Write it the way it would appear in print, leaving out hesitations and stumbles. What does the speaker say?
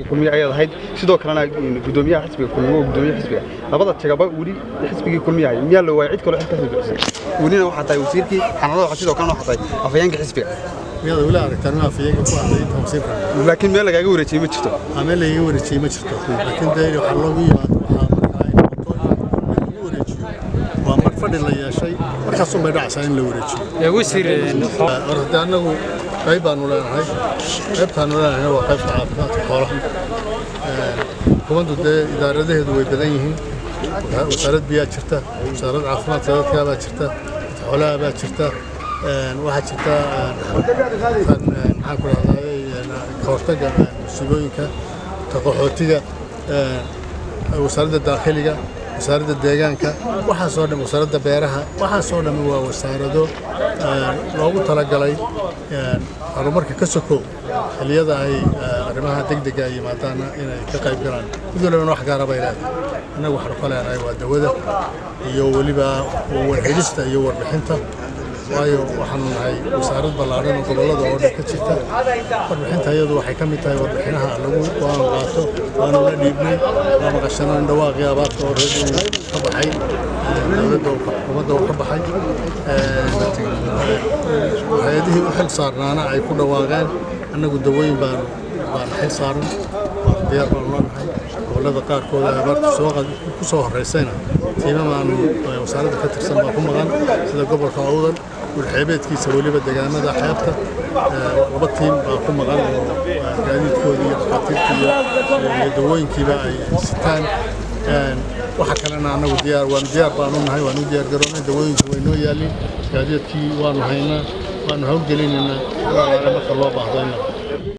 kulmiye ayay ahayd sidoo kalena gudoomiyaha xisbiga kulmiye gudoomiyaha xisbiga labada tagaba wali xisbiga kulmiye miyaa loo waayay cid kale xilka xisbiga ولينا واحد تاي وزيركي حنادو حسيدو كان واحد تاي afayeenka xisbiga miyada wala aragtaan afayeenka ku hadlay tawsiirka laakiin meel laga wareejiyay ma jirto meel laga wareejiyay ma jirto laakiin deeyo waxa lagu yimaado waa mar fadhi la yeeshay markaas oo dhacsan in la wareejiyo yaa wasiireen orda anagu qayb aanu leenahay qaybtaanu leenahay waa qaybta caafimaadka xoolaha kumandu idaaradaheedu way badan yihiin wasaaradda biyaha jirta wasaaradda caafimaadka dadka baa jirta xoolaha baa jirta waxa jirta maxaa ku raadayay kahortaga musiibooyinka taqoxootiga wasaaradda daakhiliga wasaaradda deegaanka waxa soo dhan wasaaradda beeraha waxa soo dhan waa wasaarado loogu talagalay horumarka ka sokow xilliyada ay arrimaha degdega ay yimaadaan inay ka qayb galaan midwalba wax gaar ah bay leedahay anagu waxaan ku leenahay waa dawada iyo waliba warxilista iyo warbixinta waayo waxaan nahay wasaarad ballaaran oo gobolada oo dhan ka jirta warbixinta iyadu waxay ka mid tahay warbixinaha lagu go'aan qaato waana la dhiibnay waa maqashanaan dhawaaqii abaarta oo reer ka baxay dowladda xukuumadda oo ka baxay hay'adihii u xil saarnaana ay ku dhawaaqeen annagu dawooyin baan xil saaran waa diyaar baan leenahay gobolada qaarkood abaarta ku soo horeysayna tiimamaan wasaaradda ka tirsan baa ku maqan sida gobolka Awdal والحيباتكيسا وليبا دجامada xeebta laba tiim baa ku maqan oo gaadiidkoodii iyo dhaqaatiirtii iyo dawooyinkiiba ay sitaan waxa kalena anagu diyaar baan u nahay waan u diyaar garoonay dawooyinku way noo yaalin gaadiidkii waanu haynaa waanu hawlgelinayna marka loo baahdo